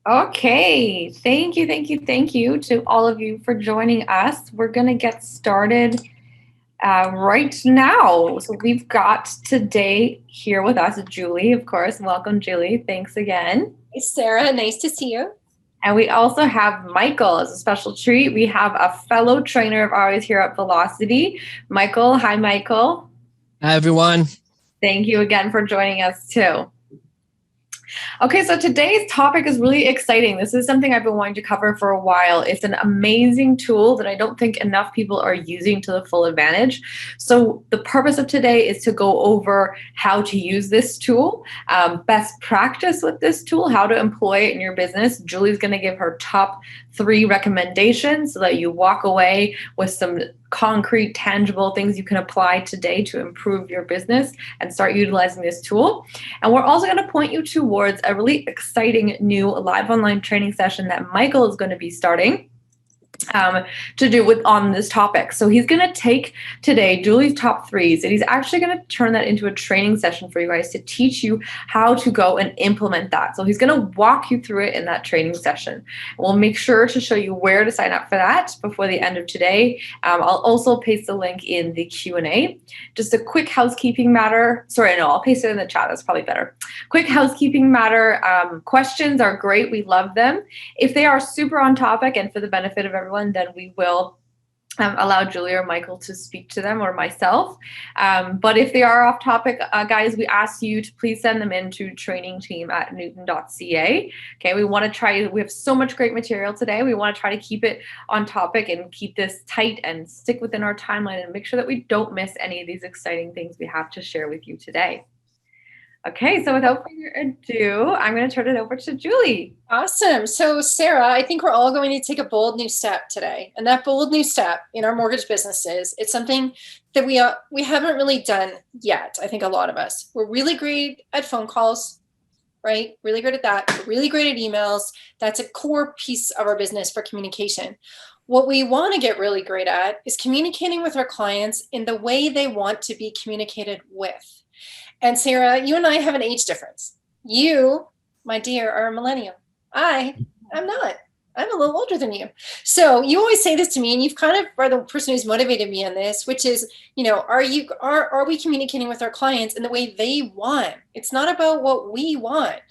Okay, thank you to all of you for joining us. We're going to get started right now. So we've got today here with us Julie, of course. Welcome, Julie. Thanks again. Hey, Sarah, nice to see you. And we also have Michael as a special treat. We have a fellow trainer of ours here at Velocity. Michael, hi, Michael. Hi, everyone. Thank you again for joining us too. Okay, so today's topic is really exciting. This is something I've been wanting to cover for a while. It's an amazing tool that I don't think enough people are using to the full advantage. So the purpose of today is to go over how to use this tool, best practice with this tool, how to employ it in your business. Julie's going to give her top 3 recommendations so that you walk away with some concrete, tangible things you can apply today to improve your business and start utilizing this tool. And we're also going to point you towards a really exciting new live online training session that Michael is going to be starting to do with on this topic. So he's going to take today Julie's top 3s and he's actually going to turn that into a training session for you guys to teach you how to go and implement that. So he's going to walk you through it in that training session. We'll make sure to show you where to sign up for that before the end of today. I'll also paste the link in the Q&A. Just a quick housekeeping matter. Sorry, no, I'll paste it in the chat. That's probably better. Quick housekeeping matter. Questions are great. We love them. If they are super on topic and for the benefit of everyone, then we will allow Julie or Michael to speak to them or myself. But if they are off topic, guys, we ask you to please send them in to trainingteam@newton.ca. Okay, we have so much great material today. We want to try to keep it on topic and keep this tight and stick within our timeline and make sure that we don't miss any of these exciting things we have to share with you today. Okay, so without further ado, I'm going to turn it over to Julie. Awesome. So, Sarah, I think we're all going to take a bold new step today. And that bold new step in our mortgage businesses, it's something that we haven't really done yet. I think a lot of us. We're really great at phone calls, right? Really great at that. We're really great at emails. That's a core piece of our business for communication. What we want to get really great at is communicating with our clients in the way they want to be communicated with. And Sarah, you and I have an age difference. You, my dear, are a millennial. I'm not. I'm a little older than you. So you always say this to me, and you've kind of are the person who's motivated me on this, which is, are we communicating with our clients in the way they want? It's not about what we want.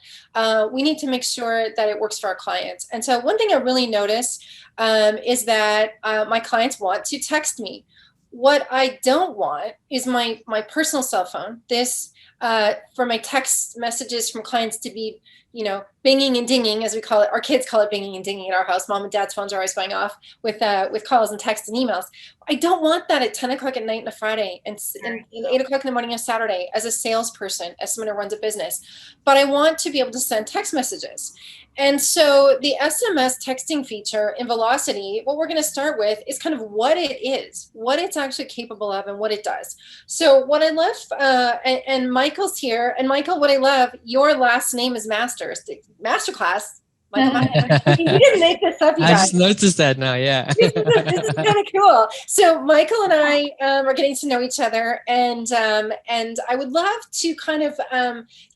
We need to make sure that it works for our clients. And so one thing I really notice is that my clients want to text me. What I don't want is my personal cell phone. For my text messages from clients to be, binging and dinging, as we call it. Our kids call it binging and dinging at our house. Mom and dad's phones are always going off with calls and texts and emails. I don't want that at 10 o'clock at night on a Friday and 8 o'clock in the morning on a Saturday as a salesperson, as someone who runs a business. But I want to be able to send text messages. And so the SMS texting feature in Velocity, what we're going to start with is kind of what it is, what it's actually capable of and what it does. So what I love, and Michael's here, and Michael, what I love, your last name is Masterclass. Michael, you didn't make this up, you guys. I just noticed that now, yeah. This is kind of cool. So Michael and I are getting to know each other, and I would love to kind of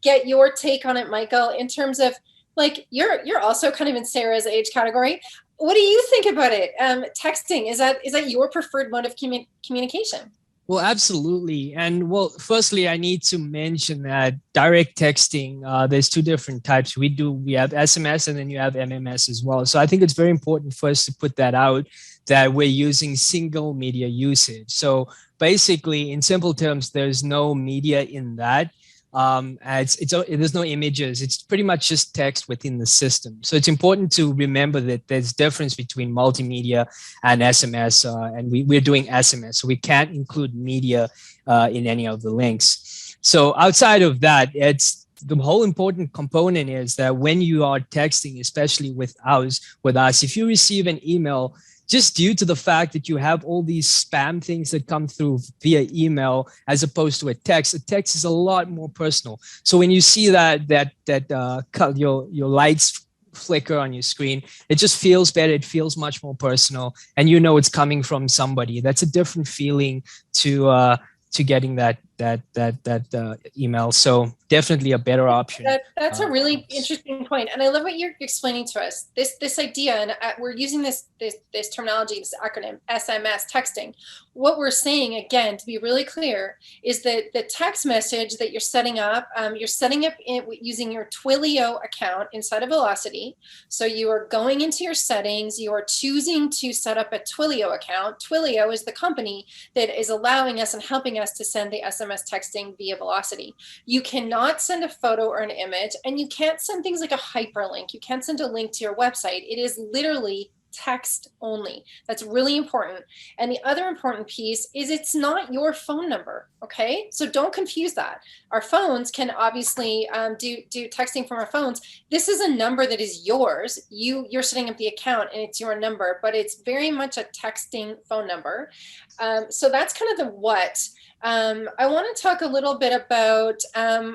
get your take on it, Michael, in terms of, like, you're also kind of in Sarah's age category. What do you think about it? Texting, is that your preferred mode of communication? Well, absolutely. And well, firstly, I need to mention that direct texting, there's 2 different types. We have SMS and then you have MMS as well. So I think it's very important for us to put that out, that we're using single media usage. So basically, in simple terms, there's no media in that. There's no images. It's pretty much just text within the system. So it's important to remember that there's difference between multimedia and SMS, and we're doing SMS, so we can't include media in any of the links. So outside of that, the whole important component is that when you are texting, especially with us, if you receive an email, just due to the fact that you have all these spam things that come through via email as opposed to a text is a lot more personal. So when you see that your lights flicker on your screen, it just feels better. It feels much more personal, and it's coming from somebody. That's a different feeling to getting that email. So definitely a better option. That's a really interesting point, and I love what you're explaining to us. This idea, and we're using this terminology, this acronym SMS texting. What we're saying, again, to be really clear, is that the text message that you're setting up using your Twilio account inside of Velocity. So you are going into your settings, you are choosing to set up a Twilio account. Twilio is the company that is allowing us and helping us to send the SMS texting via Velocity. You cannot send a photo or an image, and you can't send things like a hyperlink. You can't send a link to your website. It is literally text only. That's really important. And the other important piece is it's not your phone number. Okay, so don't confuse that. Our phones can obviously do texting from our phones. This is a number that is yours. You're setting up the account and it's your number, but it's very much a texting phone number. So that's kind of the what. I want to talk a little bit about,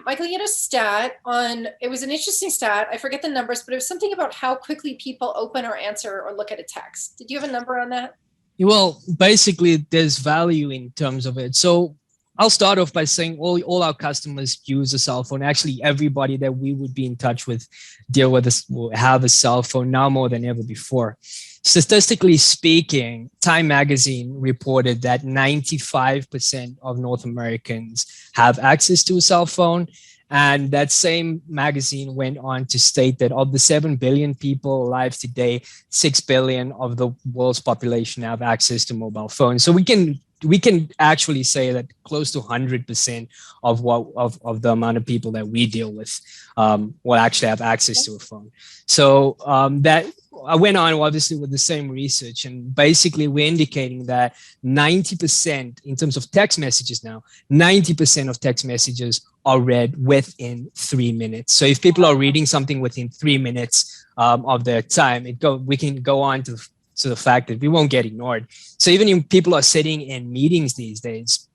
Michael, you had a stat on, it was an interesting stat. I forget the numbers, but it was something about how quickly people open or answer or look at a text. Did you have a number on that? Well, basically, there's value in terms of it. So I'll start off by saying all our customers use a cell phone. Actually, everybody that we would be in touch with deal with this will have a cell phone now more than ever before. Statistically speaking, Time Magazine reported that 95% of North Americans have access to a cell phone. And that same magazine went on to state that of the 7 billion people alive today, 6 billion of the world's population have access to mobile phones. So we can actually say that close to 100% of the amount of people that we deal with will actually have access to a phone. So that I went on obviously with the same research, and basically we're indicating that 90% in terms of text messages now, 90% of text messages are read within 3 minutes. So if people are reading something within 3 minutes of their time, we can go on to the fact that we won't get ignored. So even if people are sitting in meetings these days,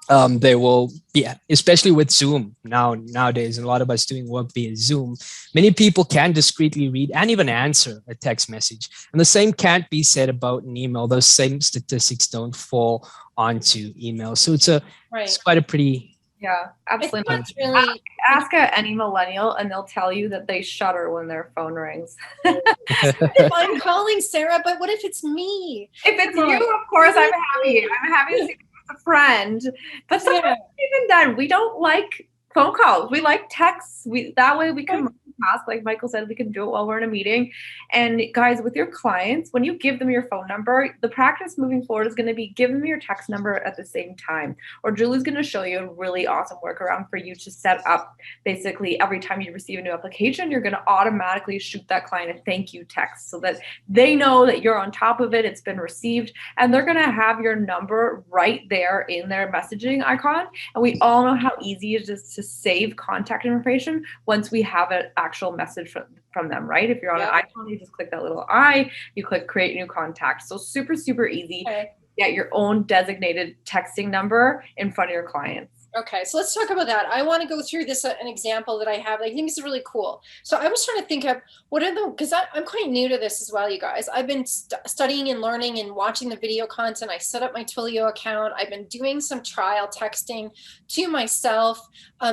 they will be, especially with Zoom nowadays, a lot of us doing work via Zoom, many people can discreetly read and even answer a text message. And the same can't be said about an email. Those same statistics don't fall onto email. So it's quite a pretty... Yeah, absolutely. Really... Ask any millennial and they'll tell you that they shudder when their phone rings. If I'm calling Sarah, but what if it's me? If it's you, of course, I'm happy. I'm happy to see a friend. But sometimes even then, we don't like phone calls. We like texts. That way we can multitask. Like Michael said, we can do it while we're in a meeting. And guys, with your clients, when you give them your phone number, the practice moving forward is going to be give them your text number at the same time. Or Julie's going to show you a really awesome workaround for you to set up. Basically, every time you receive a new application, you're going to automatically shoot that client a thank you text so that they know that you're on top of it, it's been received, and they're going to have your number right there in their messaging icon. And we all know how easy it is to save contact information once we have an actual message from them, right? If you're on an iPhone, you just click that little I, you click create new contact. So super, super easy. Okay. Get your own designated texting number in front of your clients. Okay, so let's talk about that. I want to go through this, an example that I have. I think this is really cool. So I was trying to think of because I'm quite new to this as well, you guys. I've been studying and learning and watching the video content. I set up my Twilio account. I've been doing some trial texting to myself,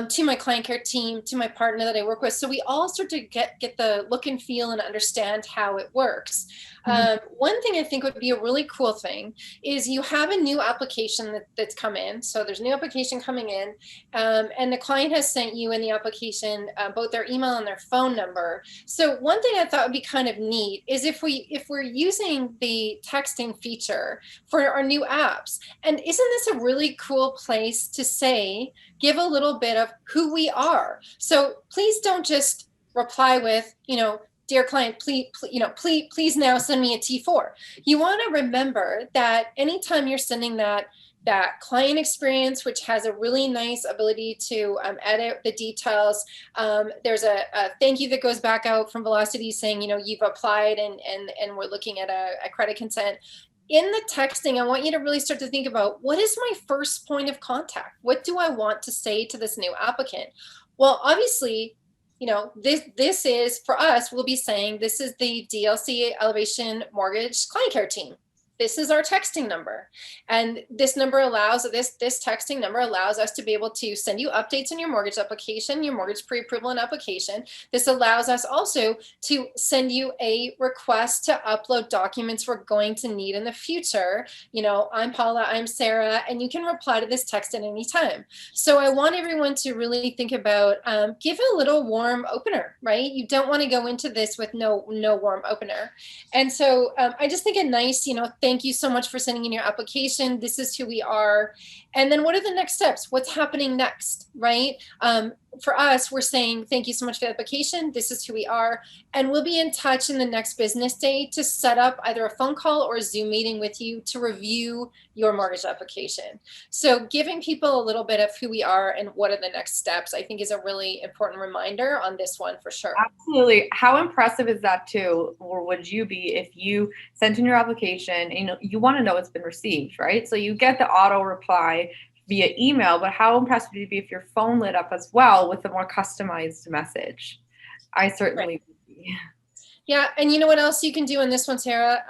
to my client care team, to my partner that I work with. So we all start to get the look and feel and understand how it works. One thing I think would be a really cool thing is you have a new application that's come in. So there's a new application coming in, and the client has sent you in the application both their email and their phone number. So one thing I thought would be kind of neat is if we're using the texting feature for our new apps. And isn't this a really cool place to say, give a little bit of who we are? So please don't just reply with, dear client, please now send me a T4. You want to remember that anytime you're sending that client experience, which has a really nice ability to edit the details, there's a thank you that goes back out from Velocity saying, you've applied and we're looking at a credit consent. In the texting, I want you to really start to think about, what is my first point of contact? What do I want to say to this new applicant? Well, obviously, this is, for us, we'll be saying, this is the DLC Elevation Mortgage Client Care Team. this is our texting number. And this number allows, this texting number allows us to be able to send you updates in your mortgage application, your mortgage pre-approval and application. This allows us also to send you a request to upload documents we're going to need in the future. You know, I'm Paula, I'm Sarah, and you can reply to this text at any time. So I want everyone to really think about, give a little warm opener, right? You don't want to go into this with no warm opener. And so I just think a nice, you know, thank you so much for sending in your application. This is who we are. And then what are the next steps? What's happening next, right? For us, we're saying, thank you so much for the application. This is who we are. And we'll be in touch in the next business day to set up either a phone call or a Zoom meeting with you to review your mortgage application. So giving people a little bit of who we are and what are the next steps, I think is a really important reminder on this one for sure. Absolutely. How impressive is that too, or would you be if you sent in your application and you want to know it's been received, right? So you get the auto reply via email, but how impressed would you be if your phone lit up as well with a more customized message? I certainly would be. Yeah, and you know what else you can do in this one, Sarah,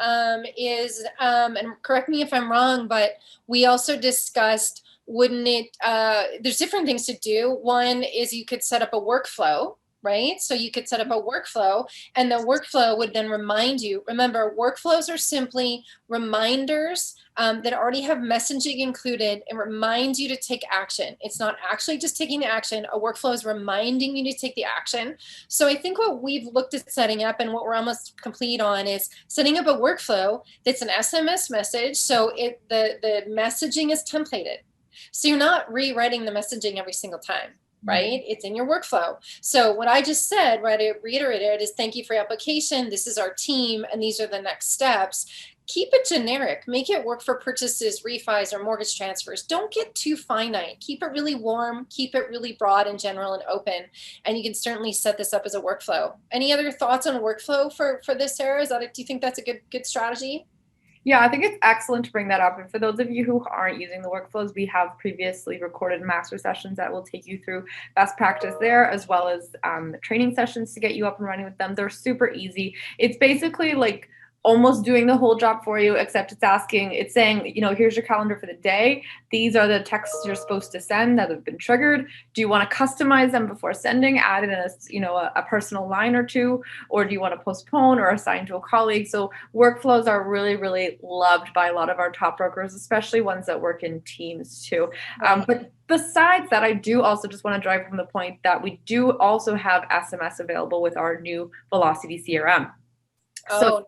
is, and correct me if I'm wrong, but we also discussed, wouldn't it, there's different things to do. One is you could set up a workflow, right? So you could set up a workflow, and the workflow would then remind you. Remember, workflows are simply reminders that already have messaging included and remind you to take action. It's not actually just taking action. A workflow is reminding you to take the action. So I think what we've looked at setting up and what we're almost complete on is setting up a workflow that's an SMS message. So the messaging is templated. So you're not rewriting the messaging every single time. Right? It's in your workflow. So what I just said, right, I reiterated is thank you for your application. This is our team, and these are the next steps. Keep it generic. Make it work for purchases, refis, or mortgage transfers. Don't get too finite. Keep it really warm. Keep it really broad and general and open. And you can certainly set this up as a workflow. Any other thoughts on workflow for this, Sarah? Do you think that's a good strategy? Yeah, I think it's excellent to bring that up. And for those of you who aren't using the workflows, we have previously recorded master sessions that will take you through best practice there, as well as training sessions to get you up and running with them. They're super easy. It's basically like almost doing the whole job for you, except it's saying, you know, here's your calendar for the day. These are the texts you're supposed to send that have been triggered. Do you want to customize them before sending, add in a personal line or two, or do you want to postpone or assign to a colleague? So workflows are really, really loved by a lot of our top brokers, especially ones that work in teams too. But besides that, I do also just want to drive home the point that we do also have SMS available with our new Velocity CRM. So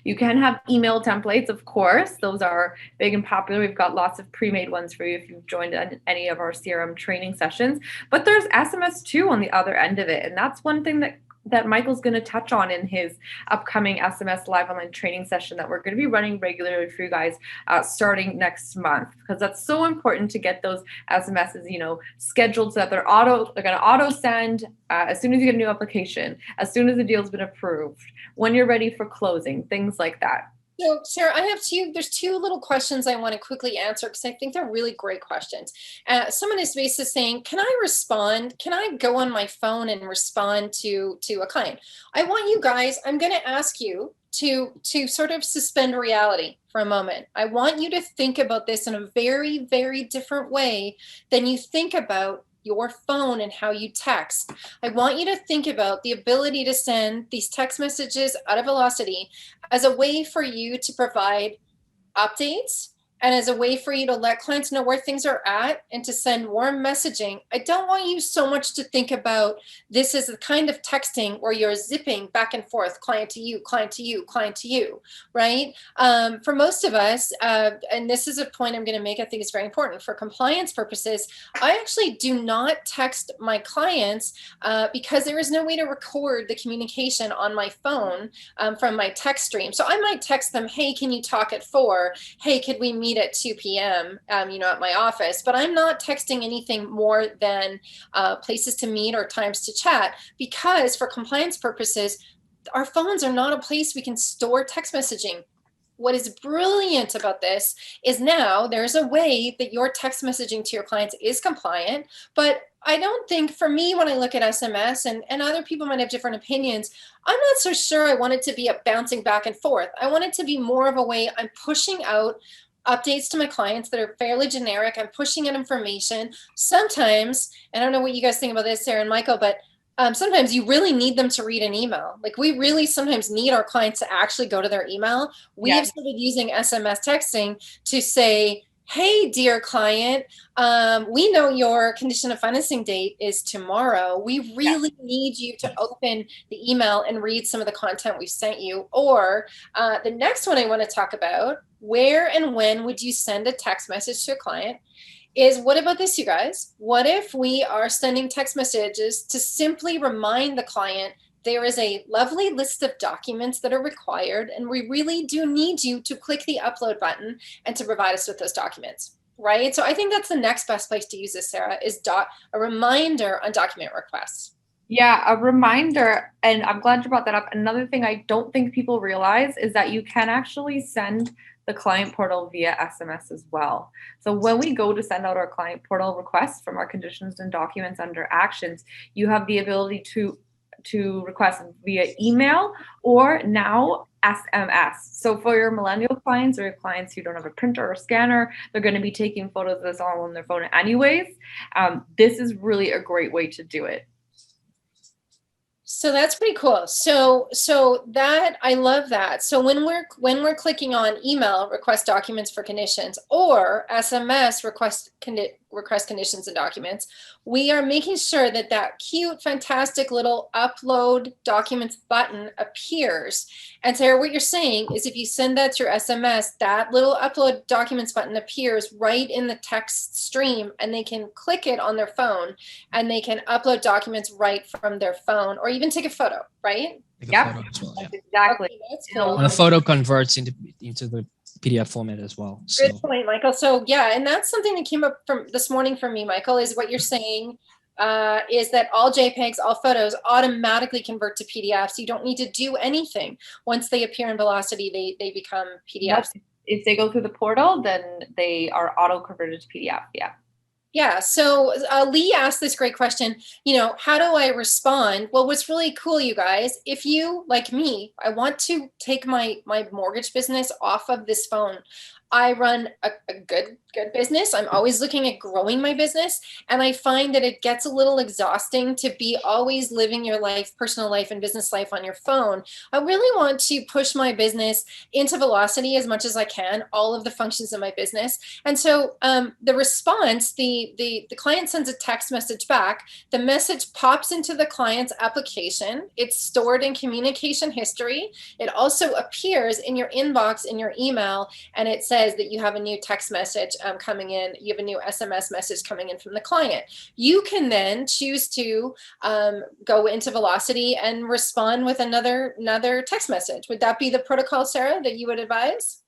you can have email templates, of course. Those are big and popular. We've got lots of pre-made ones for you if you've joined any of our CRM training sessions. But there's SMS too on the other end of it. And that's one thing that Michael's going to touch on in his upcoming SMS live online training session that we're going to be running regularly for you guys starting next month, because that's so important to get those SMSs, you know, scheduled so that they're going to auto send as soon as you get a new application, as soon as the deal's been approved, when you're ready for closing, things like that. So, Sarah, there's two little questions I want to quickly answer because I think they're really great questions. Someone is basically saying, can I respond? Can I go on my phone and respond to a client? I want you guys, I'm going to ask you to sort of suspend reality for a moment. I want you to think about this in a very, very different way than you think about your phone and how you text. I want you to think about the ability to send these text messages out of Velocity as a way for you to provide updates and as a way for you to let clients know where things are at and to send warm messaging. I don't want you so much to think about this as the kind of texting where you're zipping back and forth, client to you, client to you, client to you, right? For most of us, and this is a point I'm going to make, I think it's very important for compliance purposes, I actually do not text my clients because there is no way to record the communication on my phone from my text stream. So I might text them, hey, can you talk at 4? Hey, could we meet at 2 p.m., at my office, but I'm not texting anything more than places to meet or times to chat, because for compliance purposes, our phones are not a place we can store text messaging. What is brilliant about this is now there's a way that your text messaging to your clients is compliant, but I don't think, for me, when I look at SMS, and other people might have different opinions, I'm not so sure I want it to be a bouncing back and forth. I want it to be more of a way I'm pushing out updates to my clients that are fairly generic. I'm pushing out information. Sometimes, and I don't know what you guys think about this, Sarah and Michael, but sometimes you really need them to read an email. Like, we really sometimes need our clients to actually go to their email. We have started using SMS texting to say, hey, dear client, we know your condition of financing date is tomorrow. We really need you to open the email and read some of the content we've sent you. Or the next one I want to talk about, where and when would you send a text message to a client, is what about this, you guys? What if we are sending text messages to simply remind the client there is a lovely list of documents that are required, and we really do need you to click the upload button and to provide us with those documents, right? So I think that's the next best place to use this, Sarah, is a reminder on document requests. Yeah, a reminder, and I'm glad you brought that up. Another thing I don't think people realize is that you can actually send the client portal via SMS as well. So when we go to send out our client portal requests from our conditions and documents under actions, you have the ability to request via email or now SMS. So for your millennial clients or your clients who don't have a printer or scanner, they're going to be taking photos of this all on their phone anyways. This is really a great way to do it. So that's pretty cool. So that, I love that. So when we're clicking on email, request documents for conditions, or SMS, request conditions and documents, we are making sure that that cute, fantastic little upload documents button appears. And Sarah, what you're saying is if you send that through SMS, that little upload documents button appears right in the text stream, and they can click it on their phone and they can upload documents right from their phone, or even take a photo, right? Yep, well, yeah. Exactly. Okay, that's cool. And the photo converts into the PDF format as well. So. Good point, Michael. So yeah, and that's something that came up from this morning for me, Michael, is what you're saying is that all JPEGs, all photos automatically convert to PDFs. You don't need to do anything. Once they appear in Velocity, they become PDFs. Yep. If they go through the portal, then they are auto converted to PDF. Yeah. Yeah. So Lee asked this great question, how do I respond? Well, what's really cool, you guys, if you, like me, I want to take my mortgage business off of this phone. I run a good business. I'm always looking at growing my business. And I find that it gets a little exhausting to be always living your life, personal life and business life on your phone. I really want to push my business into Velocity as much as I can, all of the functions of my business. And so the response, the client sends a text message back. The message pops into the client's application. It's stored in communication history. It also appears in your inbox, in your email, and it says that you have a new text message coming in, you have a new SMS message coming in from the client. You can then choose to go into Velocity and respond with another text message. Would that be the protocol, Sarah, that you would advise?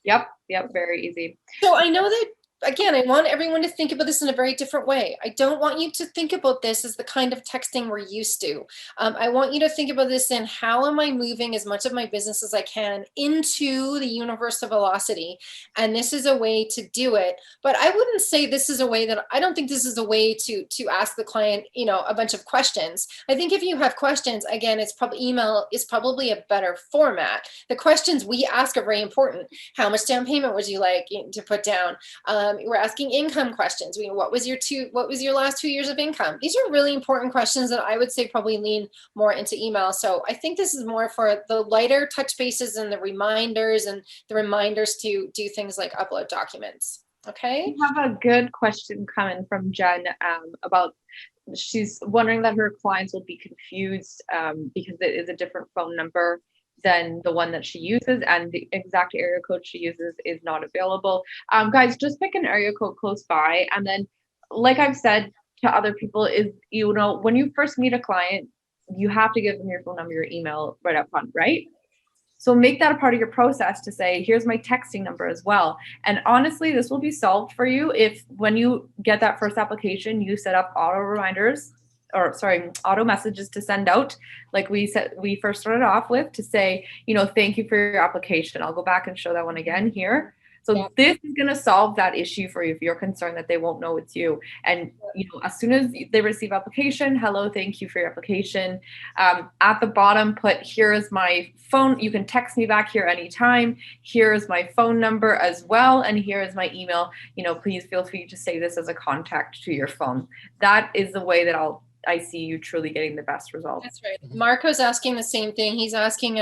Yep. Very easy. So I know that, again, I want everyone to think about this in a very different way. I don't want you to think about this as the kind of texting we're used to. I want you to think about this in how am I moving as much of my business as I can into the universe of Velocity? And this is a way to do it. But I wouldn't say this is a way that, I don't think this is a way to ask the client, a bunch of questions. I think if you have questions, again, it's probably email is probably a better format. The questions we ask are very important. How much down payment would you like to put down? We're asking income questions. What was your last 2 years of income? These are really important questions that I would say probably lean more into email. So I think this is more for the lighter touch bases and the reminders to do things like upload documents. Okay. We have a good question coming from Jen about, she's wondering that her clients will be confused because it is a different phone number than the one that she uses, and the exact area code she uses is not available. Guys, just pick an area code close by. And then, like I've said to other people, is, when you first meet a client, you have to give them your phone number, your email right up front, right? So make that a part of your process to say, here's my texting number as well. And honestly, this will be solved for you if when you get that first application, you set up auto messages to send out, like we first started off with, to say, thank you for your application. I'll go back and show that one again here. So Yeah. this is going to solve that issue for you if you're concerned that they won't know it's you. And as soon as they receive application, hello, thank you for your application. At the bottom, put, here is my phone. You can text me back here anytime. Here is my phone number as well. And here is my email. Please feel free to save this as a contact to your phone. That is the way that I see you truly getting the best results. That's right. Marco's asking the same thing. He's asking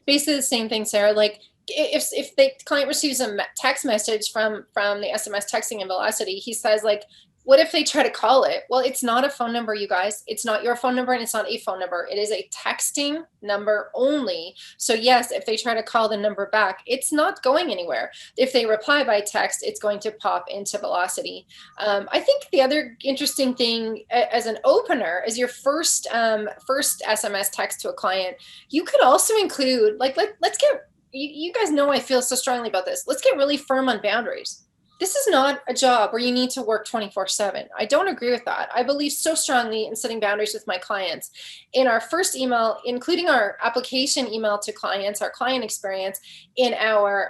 basically the same thing, Sarah. Like if the client receives a text message from the SMS texting and Velocity, he says like, what if they try to call it? Well, it's not a phone number, you guys. It's not your phone number and it's not a phone number. It is a texting number only. So yes, if they try to call the number back, it's not going anywhere. If they reply by text, it's going to pop into Velocity. I think the other interesting thing as an opener is your first SMS text to a client. You could also include, like, let's get, you guys know I feel so strongly about this. Let's get really firm on boundaries. This is not a job where you need to work 24/7. I don't agree with that. I believe so strongly in setting boundaries with my clients. In our first email, including our application email to clients, our client experience, in our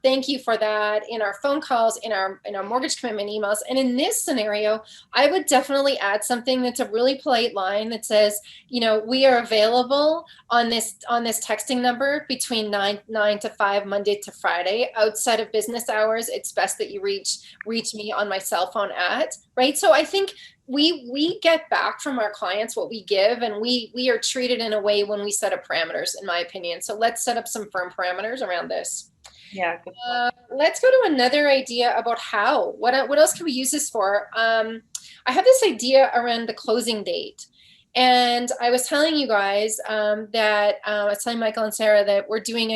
thank you for that, in our phone calls, in our mortgage commitment emails, and in this scenario, I would definitely add something that's a really polite line that says, we are available on this texting number between 9 to 5 Monday to Friday. Outside of business hours, it's best that you reach me on my cell phone right? So I think we get back from our clients what we give, and we are treated in a way when we set up parameters, in my opinion. So let's set up some firm parameters around this. Yeah. Let's go to another idea about how. What else can we use this for? I have this idea around the closing date. And I was telling you guys that I was telling Michael and Sarah that we're doing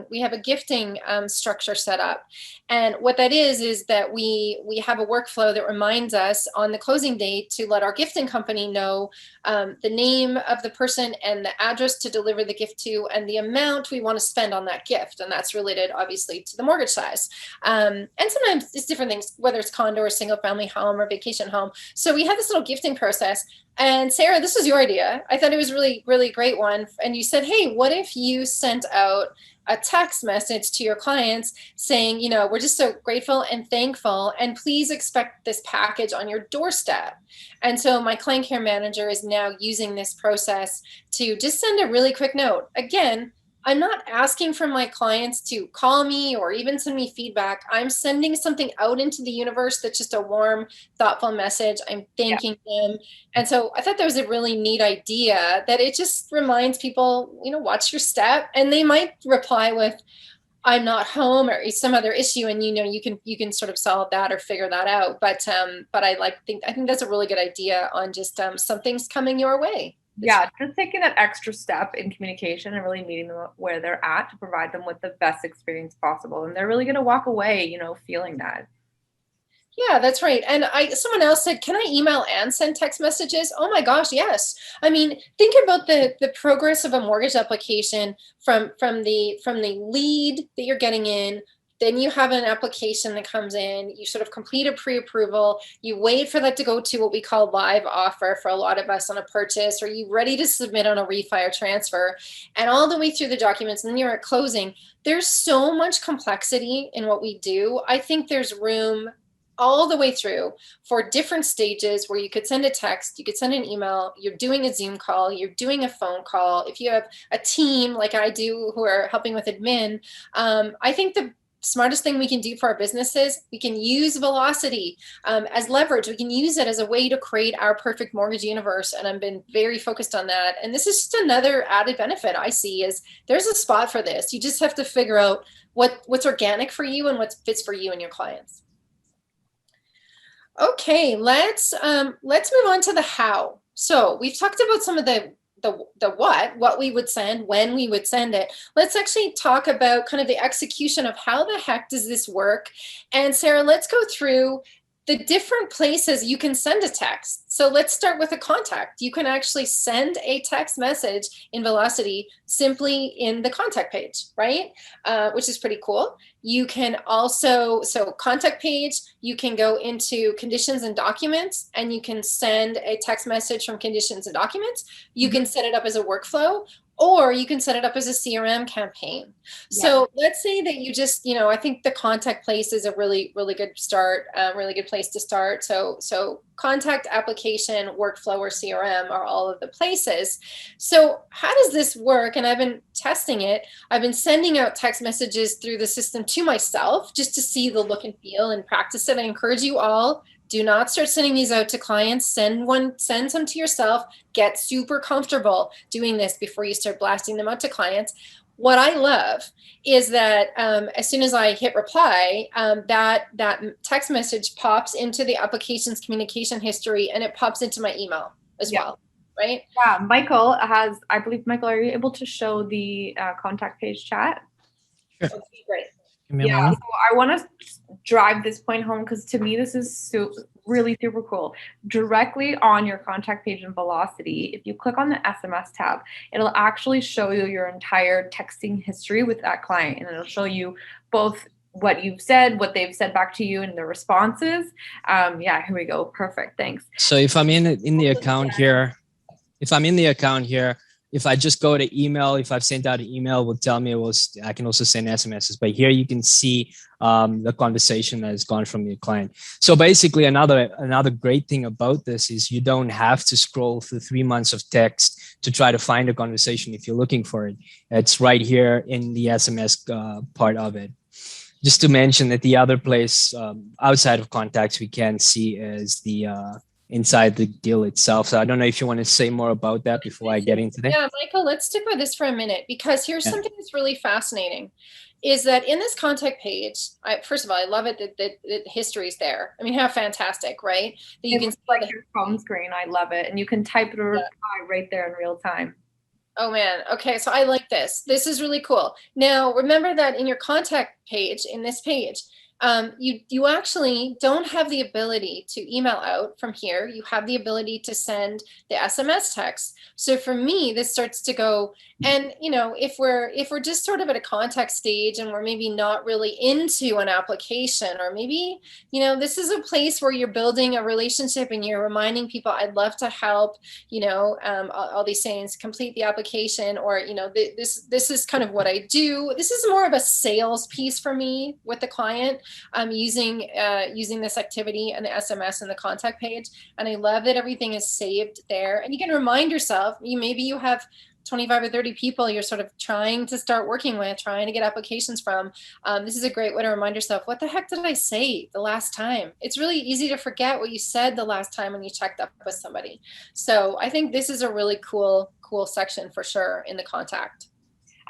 we have a gifting structure set up. And what that is that we have a workflow that reminds us on the closing date to let our gifting company know the name of the person and the address to deliver the gift to and the amount we want to spend on that gift. And that's related obviously to the mortgage size. And sometimes it's different things, whether it's condo or single family home or vacation home. So we have this little gifting process. And Sarah, this was your idea. I thought it was really, really great one. And you said, hey, what if you sent out a text message to your clients saying, we're just so grateful and thankful, and please expect this package on your doorstep. And so my client care manager is now using this process to just send a really quick note. Again, I'm not asking for my clients to call me or even send me feedback. I'm sending something out into the universe that's just a warm, thoughtful message. I'm thanking them. And so I thought that was a really neat idea, that it just reminds people, watch your step. And they might reply with, I'm not home, or some other issue, and you can sort of solve that or figure that out. But I think that's a really good idea on just something's coming your way. Yeah, just taking that extra step in communication and really meeting them where they're at to provide them with the best experience possible. And they're really going to walk away, feeling that. Yeah, that's right. And someone else said, can I email and send text messages? Oh my gosh, yes. I mean, think about the progress of a mortgage application from the lead that you're getting in. Then you have an application that comes in, you sort of complete a pre-approval, you wait for that to go to what we call live offer for a lot of us on a purchase, or you ready to submit on a refi or transfer, and all the way through the documents, and then you're at closing. There's so much complexity in what we do. I think there's room all the way through for different stages where you could send a text, you could send an email, you're doing a Zoom call, you're doing a phone call. If you have a team like I do who are helping with admin, I think the smartest thing we can do for our businesses, we can use Velocity as leverage. We can use it as a way to create our perfect mortgage universe. And I've been very focused on that. And this is just another added benefit I see is there's a spot for this. You just have to figure out what's organic for you and what fits for you and your clients. Okay, let's move on to the how. So we've talked about some of the what we would send, when we would send it. Let's actually talk about kind of the execution of how the heck does this work. And Sarah, let's go through the different places you can send a text. So let's start with a contact. You can actually send a text message in Velocity simply in the contact page, right? Which is pretty cool. You can also, so contact page, you can go into conditions and documents, and you can send a text message from conditions and documents. You can set it up as a workflow, or you can set it up as a CRM campaign. Yeah. So let's say that you just, I think the contact place is a really, really good start, really good place to start. So contact, application, workflow, or CRM are all of the places. So how does this work? And I've been testing it. I've been sending out text messages through the system to myself just to see the look and feel and practice it. I encourage you all, do not start sending these out to clients. Send some to yourself. Get super comfortable doing this before you start blasting them out to clients. What I love is that as soon as I hit reply, that text message pops into the application's communication history, and it pops into my email as well, right? Yeah, Michael has, I believe, Michael, are you able to show the contact page chat? Sure. That'd be great. Yeah, so I want to drive this point home because to me this is really super cool. Directly on your contact page in Velocity, if you click on the SMS tab, it'll actually show you your entire texting history with that client, and it'll show you both what you've said, what they've said back to you, and the responses. Yeah, here we go. Perfect. Thanks. So if I'm in the account here, if I just go to email, if I've sent out an email, it will tell me I can also send SMSs. But here you can see the conversation that has gone from your client. So basically, another great thing about this is you don't have to scroll through 3 months of text to try to find a conversation if you're looking for it. It's right here in the SMS part of it. Just to mention that the other place outside of contacts we can see is the inside the deal itself. So I don't know if you want to say more about that before I get into that. Yeah, Michael, let's stick with this for a minute, because here's something that's really fascinating, is that in this contact page, first of all, I love it that the history's there. I mean, how fantastic, right? That you can see like your phone screen. I love it. And you can type the reply right there in real time. Oh man. Okay. So I like this. This is really cool. Now, remember that in your contact page, in this page, you actually don't have the ability to email out from here. You have the ability to send the SMS text. So for me, this starts to go, and if we're just sort of at a contact stage and we're maybe not really into an application, or maybe this is a place where you're building a relationship and you're reminding people, I'd love to help, all these sayings, complete the application, or this is kind of what I do. This is more of a sales piece for me with the client. I'm using this activity and the SMS and the contact page, and I love that everything is saved there. And you can remind yourself, maybe you have 25 or 30 people you're sort of trying to start working with, trying to get applications from. This is a great way to remind yourself, what the heck did I say the last time? It's really easy to forget what you said the last time when you checked up with somebody. So I think this is a really cool section for sure in the contact.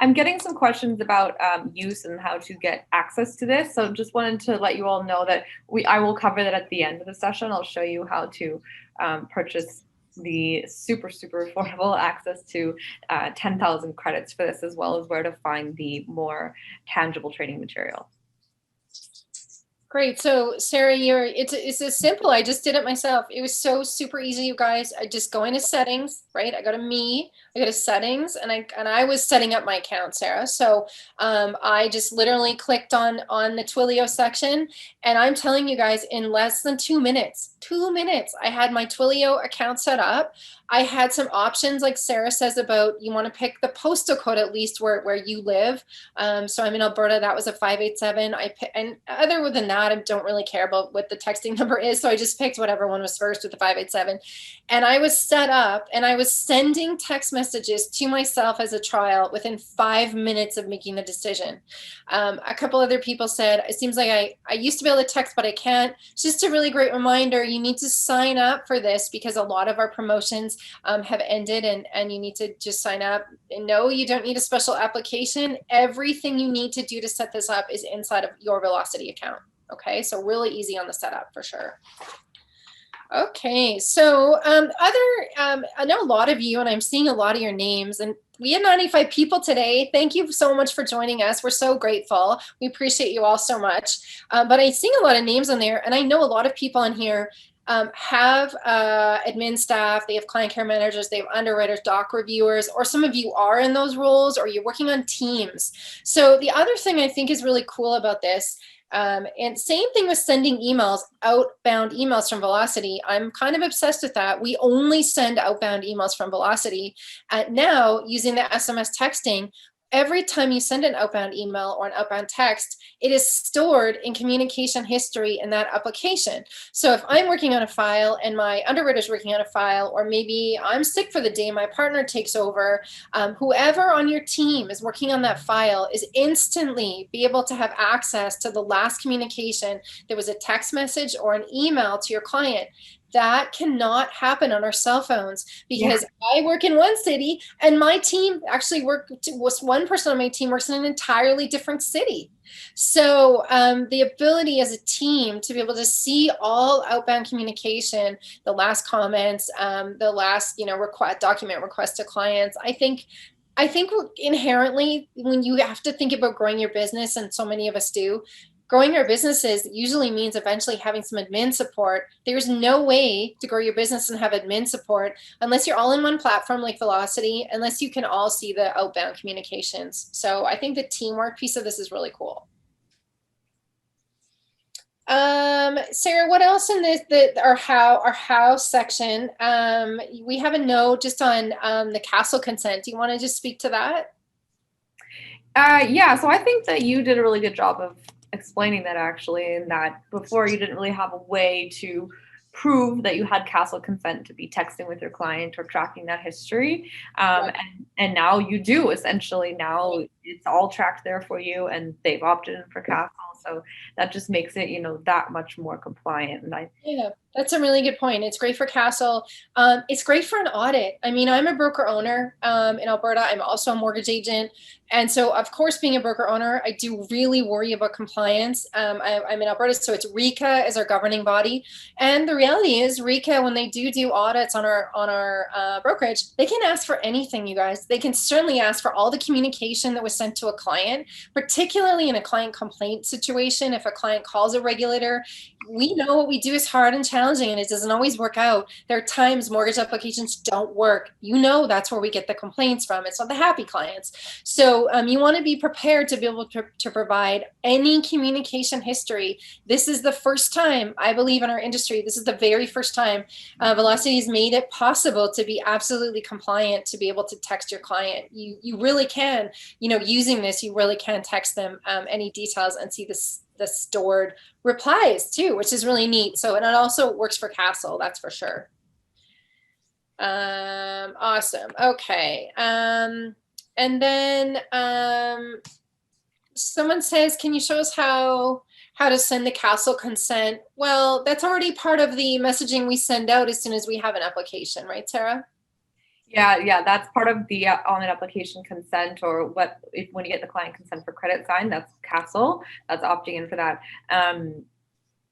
I'm getting some questions about use and how to get access to this. So just wanted to let you all know that I will cover that at the end of the session. I'll show you how to purchase the super, super affordable access to 10,000 credits for this, as well as where to find the more tangible training material. Great. So Sarah, it's as simple. I just did it myself. It was so super easy, you guys. I just go into settings, right? I go to me, I go to settings, and I was setting up my account, Sarah. So I just literally clicked on the Twilio section, and I'm telling you guys, in less than 2 minutes, I had my Twilio account set up. I had some options, like Sarah says, about you want to pick the postal code at least where you live. So I'm in Alberta. That was a 587. And other than that, I don't really care about what the texting number is. So I just picked whatever one was first with the 587. And I was set up, and I was sending text messages to myself as a trial within 5 minutes of making a decision. A couple other people said, it seems like I used to be able to text, but I can't. It's just a really great reminder. You need to sign up for this, because a lot of our promotions have ended, and you need to just sign up. And no, you don't need a special application. Everything you need to do to set this up is inside of your Velocity account. Okay, so really easy on the setup for sure. Okay, so I know a lot of you, and I'm seeing a lot of your names, and we had 95 people today. Thank you so much for joining us. We're so grateful. We appreciate you all so much. But I see a lot of names on there, and I know a lot of people on here have admin staff, they have client care managers, they have underwriters, doc reviewers, or some of you are in those roles, or you're working on teams. So the other thing I think is really cool about this, and same thing with sending emails, outbound emails from Velocity. I'm kind of obsessed with that. We only send outbound emails from Velocity. Now, using the SMS texting, every time you send an outbound email or an outbound text, it is stored in communication history in that application. So if I'm working on a file and my underwriter is working on a file, or maybe I'm sick for the day, my partner takes over, whoever on your team is working on that file is instantly be able to have access to the last communication. There was a text message or an email to your client. That cannot happen on our cell phones, because I work in one city and my team actually was one person on my team works in an entirely different city. So the ability as a team to be able to see all outbound communication, the last comments, the last, document request to clients, I think inherently, when you have to think about growing your business, and so many of us do, growing our businesses usually means eventually having some admin support. There's no way to grow your business and have admin support unless you're all in one platform like Velocity, unless you can all see the outbound communications. So I think the teamwork piece of this is really cool. Sarah, what else in this, our how section? We have a note just on the castle consent. Do you want to just speak to that? Yeah, so I think that you did a really good job of explaining that, actually, and that before you didn't really have a way to prove that you had castle consent to be texting with your client or tracking that history. And now you do. Essentially, now it's all tracked there for you, and they've opted in for castle. So that just makes it, that much more compliant. And yeah, that's a really good point. It's great for castle. It's great for an audit. I mean, I'm a broker owner in Alberta. I'm also a mortgage agent. And so, of course, being a broker owner, I do really worry about compliance. I'm in Alberta, so it's RECA as our governing body. And the reality is, RECA, when they do audits on our brokerage, they can ask for anything, you guys. They can certainly ask for all the communication that was sent to a client, particularly in a client complaint situation. If a client calls a regulator, we know what we do is hard and challenging, and it doesn't always work out. There are times mortgage applications don't work. That's where we get the complaints from. It's not the happy clients. So you want to be prepared to be able to provide any communication history. This is the first time, I believe, in our industry, this is the very first time Velocity has made it possible to be absolutely compliant, to be able to text your client. You really can, using this, you really can text them any details and see the stored replies too, which is really neat. So, and it also works for castle, that's for sure. Awesome. Okay. And then someone says, can you show us how to send the castle consent? Well, that's already part of the messaging we send out as soon as we have an application, right, Sarah? Yeah, that's part of the on an application consent, or when you get the client consent for credit sign, that's castle. That's opting in for that.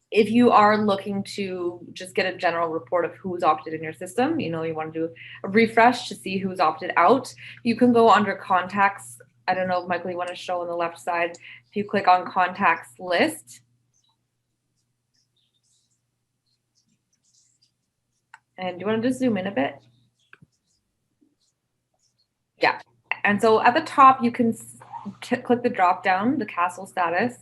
If you are looking to just get a general report of who's opted in your system, you want to do a refresh to see who's opted out, you can go under contacts. I don't know if Michael, you want to show on the left side. If you click on contacts list, and do you want to just zoom in a bit? Yeah, and so at the top, you can click the drop down, the castle status,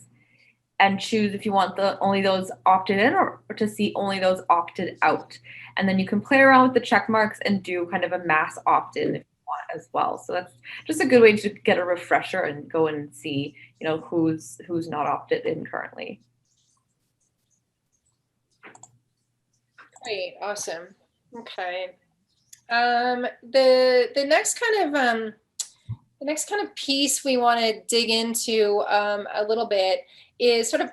and choose if you want only those opted in or to see only those opted out. And then you can play around with the check marks and do kind of a mass opt-in if you want as well. So that's just a good way to get a refresher and go in and see, who's not opted in currently. Great, awesome. Okay. The next kind of piece we want to dig into a little bit is sort of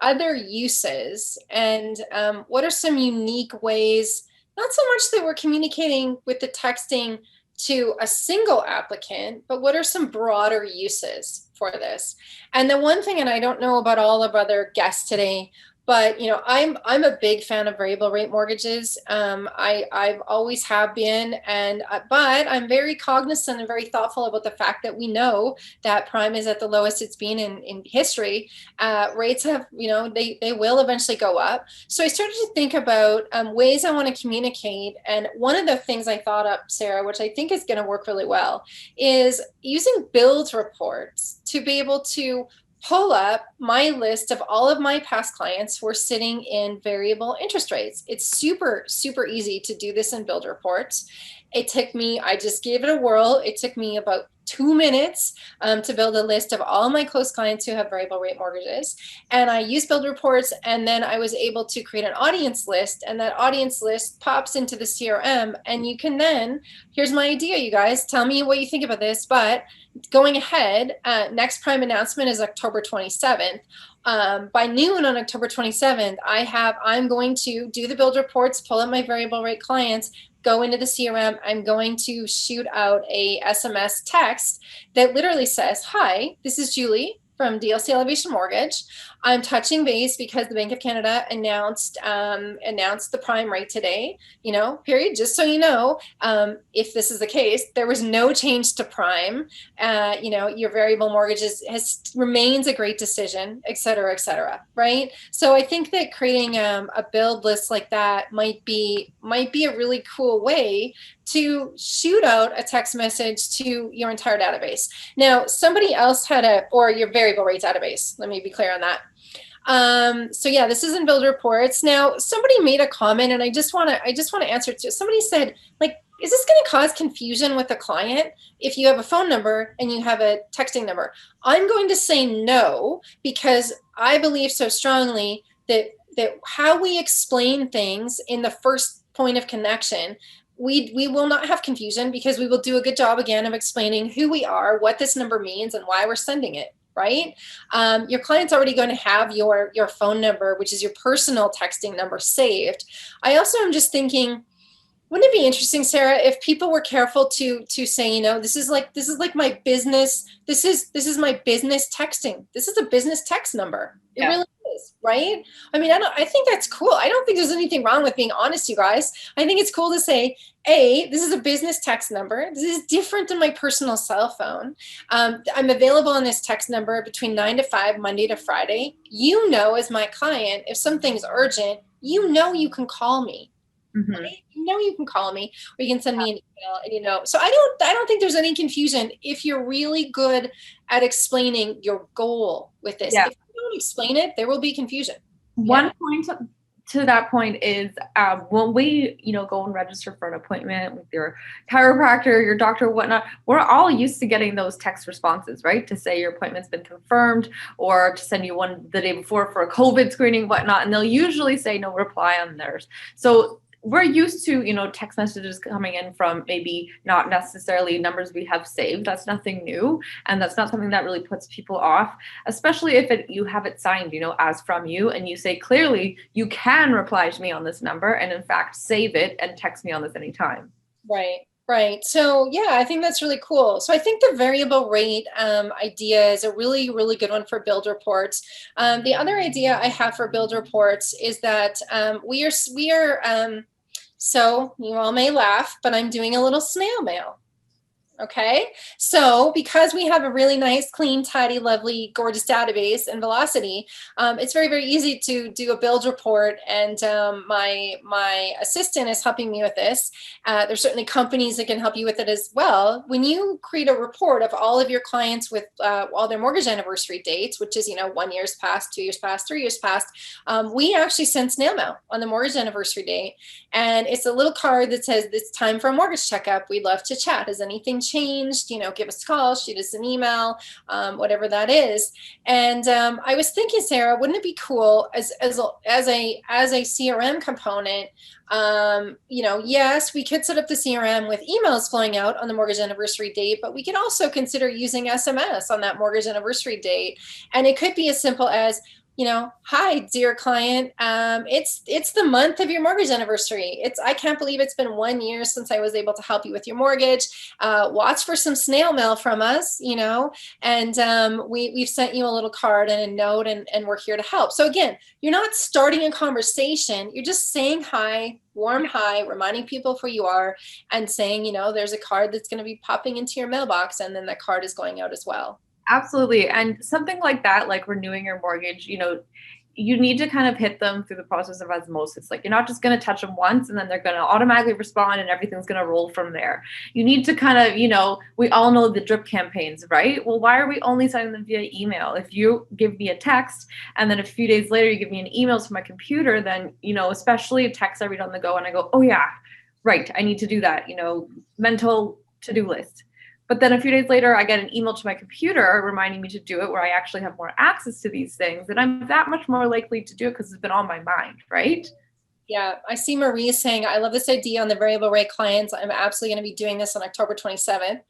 other uses, and what are some unique ways, not so much that we're communicating with the texting to a single applicant, but what are some broader uses for this? And the one thing, and I don't know about all of other guests today, But I'm a big fan of variable rate mortgages. I've always have been, and but I'm very cognizant and very thoughtful about the fact that we know that prime is at the lowest it's been in history. Rates have, they will eventually go up. So I started to think about ways I want to communicate, and one of the things I thought up, Sarah, which I think is going to work really well, is using build reports to be able to pull up my list of all of my past clients who are sitting in variable interest rates. It's super, super easy to do this in build reports. I just gave it a whirl. It took me about 2 minutes to build a list of all my close clients who have variable rate mortgages. And I used build reports, and then I was able to create an audience list, and that audience list pops into the CRM. And you can then, here's my idea, you guys, tell me what you think about this, but going ahead, next prime announcement is October 27th. By noon on October 27th, I'm going to do the build reports, pull up my variable rate clients, go into the CRM. I'm going to shoot out a SMS text that literally says, "Hi, this is Julie from DLC Elevation Mortgage. I'm touching base because the Bank of Canada announced the prime rate today, period. Just so you know, if this is the case, there was no change to prime. Your variable mortgages remains a great decision, et cetera, right? So I think that creating a build list like that might be a really cool way to shoot out a text message to your entire database. Now, somebody else or your variable rate database. Let me be clear on that. So yeah, this is in build reports. Now, somebody made a comment, and I just want to answer to. Somebody said, like, is this going to cause confusion with the client if you have a phone number and you have a texting number? I'm going to say no, because I believe so strongly that how we explain things in the first point of connection, we will not have confusion, because we will do a good job again of explaining who we are, what this number means, and why we're sending it. Right? Your client's already going to have your phone number, which is your personal texting number, saved. I also am just thinking, wouldn't it be interesting, Sarah, if people were careful to say, this is like my business. This is my business texting. This is a business text number. It really is, right? I mean, I think that's cool. I don't think there's anything wrong with being honest, you guys. I think it's cool to say, this is a business text number. This is different than my personal cell phone. I'm available on this text number between 9 to 5, Monday to Friday. As my client, if something's urgent, you can call me. Mm-hmm. Right? You can call me, or you can send me an email, and So I don't think there's any confusion if you're really good at explaining your goal with this. Yeah. If you don't explain it, there will be confusion. One point to that point is when we, go and register for an appointment with your chiropractor, your doctor, whatnot, we're all used to getting those text responses, right? To say your appointment's been confirmed, or to send you one the day before for a COVID screening, whatnot. And they'll usually say no reply on theirs. So we're used to, text messages coming in from maybe not necessarily numbers we have saved. That's nothing new. And that's not something that really puts people off, especially if you have it signed, as from you, and you say clearly you can reply to me on this number, and in fact, save it and text me on this anytime. Right. So yeah, I think that's really cool. So I think the variable rate idea is a really, really good one for build reports. The other idea I have for build reports is that we are so you all may laugh, but I'm doing a little snail mail. Okay, so because we have a really nice, clean, tidy, lovely, gorgeous database and Velocity, it's very, very easy to do a build report, and my assistant is helping me with this. There's certainly companies that can help you with it as well. When you create a report of all of your clients with all their mortgage anniversary dates, which is 1 year's past, 2 years past, 3 years past, we actually send snail mail on the mortgage anniversary date, and it's a little card that says it's time for a mortgage checkup. We'd love to chat. Has anything changed? Give us a call, shoot us an email, whatever that is. And I was thinking, Sarah, wouldn't it be cool as a CRM component? Yes, we could set up the CRM with emails flowing out on the mortgage anniversary date, but we could also consider using SMS on that mortgage anniversary date. And it could be as simple as, hi, dear client. It's the month of your mortgage anniversary. I can't believe it's been 1 year since I was able to help you with your mortgage. Watch for some snail mail from us, and we've sent you a little card and a note, and we're here to help. So again, you're not starting a conversation. You're just saying hi, warm hi, reminding people of who you are, and saying, there's a card that's going to be popping into your mailbox, and then that card is going out as well. Absolutely. And something like that, like renewing your mortgage, you need to kind of hit them through the process of osmosis. Like, you're not just going to touch them once and then they're going to automatically respond and everything's going to roll from there. You need to kind of, we all know the drip campaigns, right? Well, why are we only sending them via email? If you give me a text and then a few days later you give me an email to my computer, then, especially a text I read on the go and I go, oh yeah, right, I need to do that, mental to-do list. But then a few days later, I get an email to my computer reminding me to do it, where I actually have more access to these things. And I'm that much more likely to do it because it's been on my mind, right? Yeah, I see Marie saying, I love this idea on the variable rate clients. I'm absolutely going to be doing this on October 27th.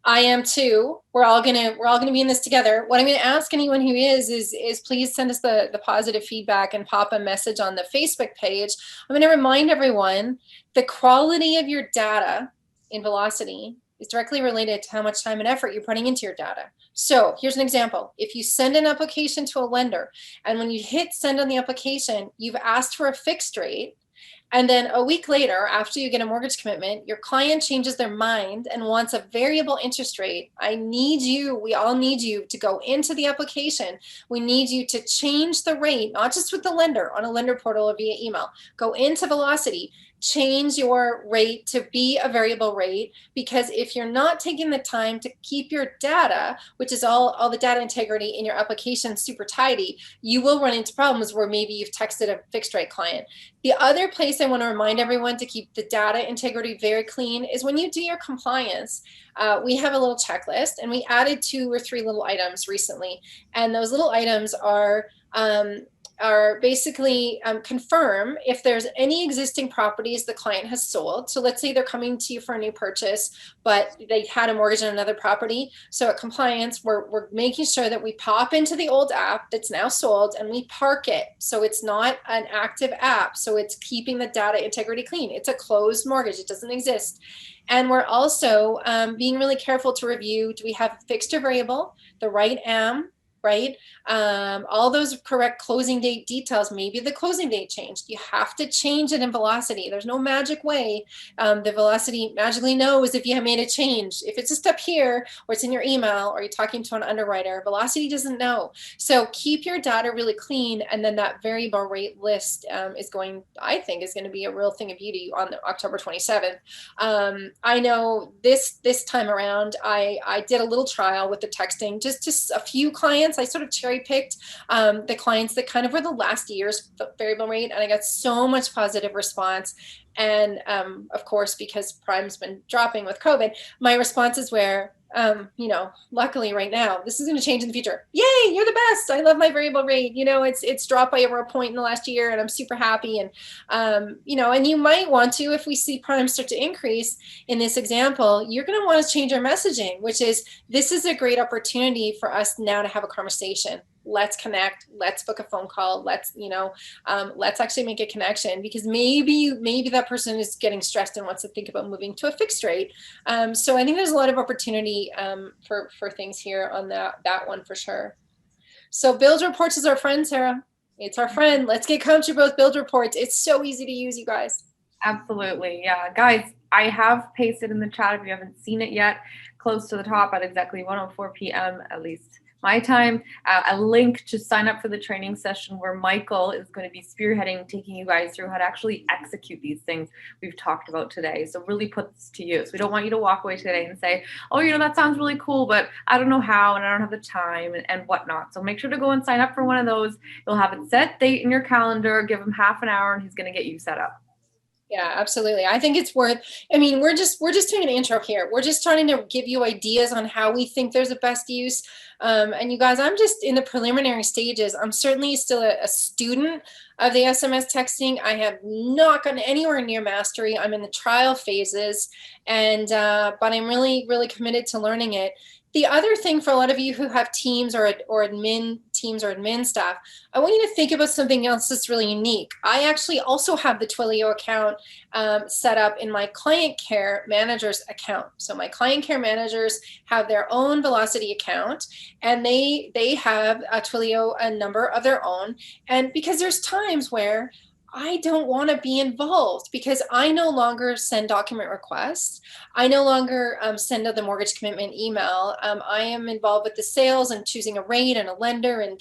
I am too. We're all gonna be in this together. What I'm gonna ask anyone who is please send us the positive feedback and pop a message on the Facebook page. I'm gonna remind everyone the quality of your data in Velocity is directly related to how much time and effort you're putting into your data. So here's an example. If you send an application to a lender, and when you hit send on the application, you've asked for a fixed rate, and then a week later, after you get a mortgage commitment, your client changes their mind and wants a variable interest rate. We all need you to go into the application. We need you to change the rate, not just with the lender on a lender portal or via email. Go into Velocity, change your rate to be a variable rate, because if you're not taking the time to keep your data, which is all the data integrity in your application super tidy, you will run into problems where maybe you've texted a fixed rate client. The other place I want to remind everyone to keep the data integrity very clean is when you do your compliance. We have a little checklist, and we added 2 or 3 little items recently, and those little items are basically confirm if there's any existing properties the client has sold. So let's say they're coming to you for a new purchase, but they had a mortgage on another property. So at compliance, we're making sure that we pop into the old app that's now sold and we park it. So it's not an active app. So it's keeping the data integrity clean. It's a closed mortgage. It doesn't exist. And we're also being really careful to review, do we have fixed or variable, the right AM, right? All those correct closing date details. Maybe the closing date changed. You have to change it in Velocity. There's no magic way. The Velocity magically knows if you have made a change. If it's just up here, or it's in your email, or you're talking to an underwriter, Velocity doesn't know. So keep your data really clean, and then that variable rate list I think is going to be a real thing of beauty on October 27th. I know this time around, I did a little trial with the texting, just a few clients. I sort of cherry picked the clients that kind of were the last year's variable rate, and I got so much positive response. And of course, because Prime's been dropping with COVID, my responses were, luckily right now, this is going to change in the future. Yay, you're the best. I love my variable rate. It's dropped by over a point in the last year, and I'm super happy. And, and you might want to, if we see Prime start to increase in this example, you're going to want to change our messaging, which is, this is a great opportunity for us now to have a conversation. Let's connect. Let's book a phone call. Let's actually make a connection, because maybe that person is getting stressed and wants to think about moving to a fixed rate. So I think there's a lot of opportunity for things here on that one for sure. So build reports is our friend, Sarah. It's our friend. Let's get comfortable with build reports. It's so easy to use, you guys. Absolutely. Yeah. Guys, I have pasted in the chat, if you haven't seen it yet, close to the top at exactly 1:04 p.m. at least my time, a link to sign up for the training session where Michael is going to be spearheading, taking you guys through how to actually execute these things we've talked about today. So really put this to use. We don't want you to walk away today and say, oh, that sounds really cool, but I don't know how, and I don't have the time and whatnot. So make sure to go and sign up for one of those. You'll have it set date in your calendar, give him half an hour, and he's going to get you set up. Yeah, absolutely. I think it's worth, we're just doing an intro here. We're just trying to give you ideas on how we think there's a best use. And you guys, I'm just in the preliminary stages. I'm certainly still a student of the SMS texting. I have not gotten anywhere near mastery. I'm in the trial phases, but I'm really, really committed to learning it. The other thing for a lot of you who have teams or admin teams or admin staff, I want you to think about something else that's really unique. I actually also have the Twilio account set up in my client care managers account. So my client care managers have their own Velocity account, and they have a Twilio, a number of their own. And because there's times where I don't want to be involved because I no longer send document requests. I no longer send out the mortgage commitment email. I am involved with the sales and choosing a rate and a lender and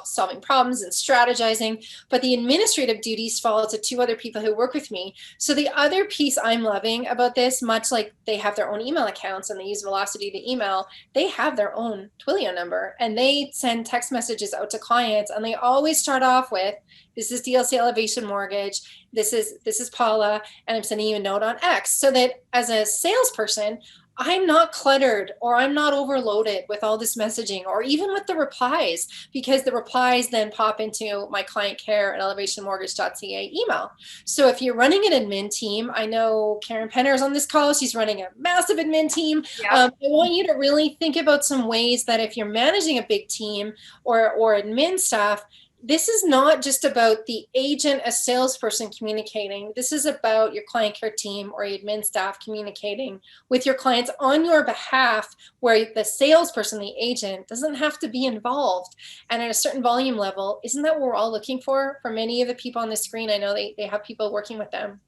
solving problems and strategizing. But the administrative duties fall to 2 other people who work with me. So the other piece I'm loving about this, much like they have their own email accounts and they use Velocity to email, they have their own Twilio number and they send text messages out to clients, and they always start off with, "This is DLC Elevation Mortgage. This is Paula, and I'm sending you a note on X," so that as a salesperson, I'm not cluttered or I'm not overloaded with all this messaging or even with the replies, because the replies then pop into my client care at elevationmortgage.ca email. So if you're running an admin team, I know Karen Penner is on this call. She's running a massive admin team. I want you to really think about some ways that if you're managing a big team or admin staff, this is not just about the agent, a salesperson communicating. This is about your client care team or admin staff communicating with your clients on your behalf, where the salesperson, the agent, doesn't have to be involved. And at a certain volume level, isn't that what we're all looking for many of the people on the screen? I know they have people working with them.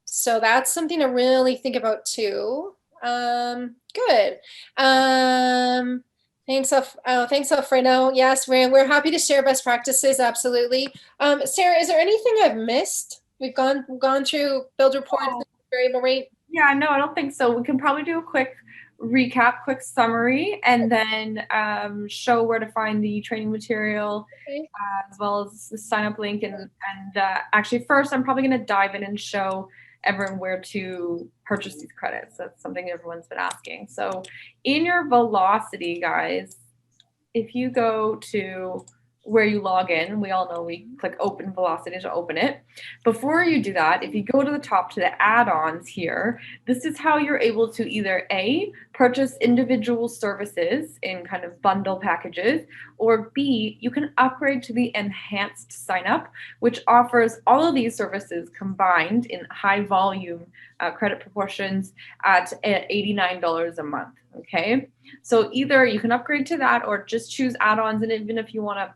So that's something to really think about too. Good. Thanks, Alfredo. Yes, we're happy to share best practices. Absolutely. Sarah, is there anything I've missed? We've gone through build reports, variable rate. Yeah, no, I don't think so. We can probably do a quick recap, quick summary, and then show where to find the training material, as well as the sign up link. And actually, first, I'm probably going to dive in and show everyone where to purchase these credits. That's something everyone's been asking. So in your Velocity, guys, if you go to where you log in, we all know we click open Velocity to open it. Before you do that, if you go to the top to the add-ons here, this is how you're able to either A, purchase individual services in kind of bundle packages, or B, you can upgrade to the enhanced sign up, which offers all of these services combined in high volume credit proportions at $89 a month. Okay, so either you can upgrade to that or just choose add-ons, and even if you want to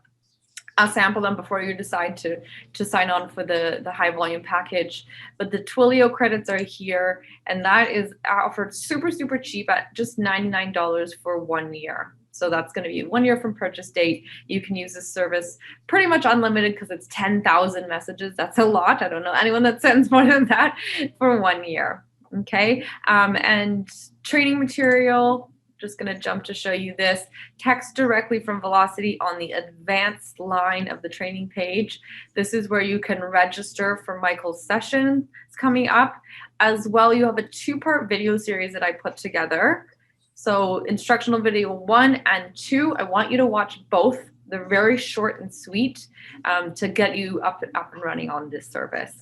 sample them before you decide to sign on for the high volume package. But the Twilio credits are here, and that is offered super, super cheap at just $99 for 1 year. So that's going to be 1 year from purchase date. You can use this service pretty much unlimited because it's 10,000 messages. That's a lot. I don't know anyone that sends more than that for 1 year. Okay. And training material, just going to jump to show you this. Text directly from Velocity on the advanced line of the training page. This is where you can register for Michael's session. It's coming up. As well, you have a 2-part video series that I put together. So instructional video 1 and 2, I want you to watch both. They're very short and sweet to get you up and running on this service.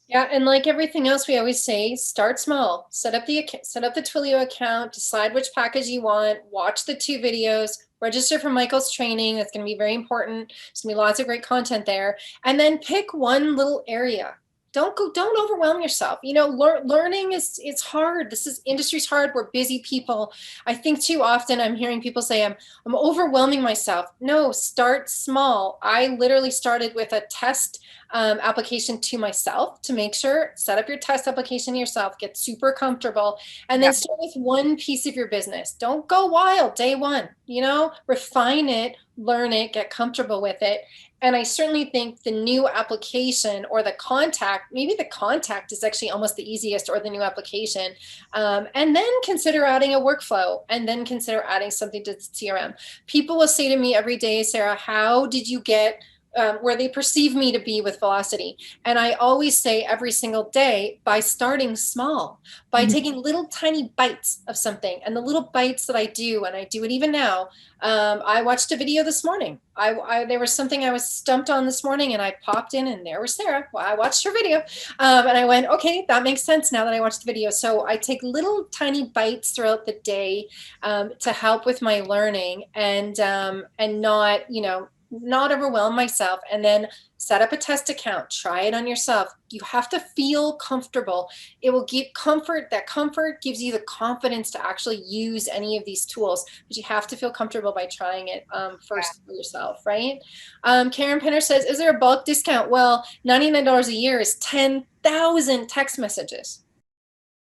Yeah, and like everything else, we always say, start small. Set up the Twilio account, decide which package you want, watch the 2 videos, register for Michael's training. That's going to be very important. There's going to be lots of great content there. And then pick one little area. Don't overwhelm yourself. You know, learning it's hard. Industry's hard. We're busy people. I think too often I'm hearing people say I'm overwhelming myself. No, start small. I literally started with a test application to myself to make sure, set up your test application yourself, get super comfortable, and then start with one piece of your business. Don't go wild day one, you know, refine it, learn it, get comfortable with it. And I certainly think the new application or the contact, maybe the contact is actually almost the easiest, or the new application. And then consider adding a workflow, and then consider adding something to CRM. People will say to me every day, Sarah, how did you get where they perceive me to be with velocity. And I always say every single day, by starting small, by taking little tiny bites of something, and the little bites that I do, and I do it even now. I watched a video this morning. There was something I was stumped on this morning, and I popped in, and there was Sarah. Well, I watched her video, and I went, okay, that makes sense now that I watched the video. So I take little tiny bites throughout the day to help with my learning, and not, not overwhelm myself, and then set up a test account, try it on yourself. You have to feel comfortable. It will give comfort. That comfort gives you the confidence to actually use any of these tools, but you have to feel comfortable by trying it first for yourself, right? Karen Penner says, is there a bulk discount? Well, $99 a year is 10,000 text messages.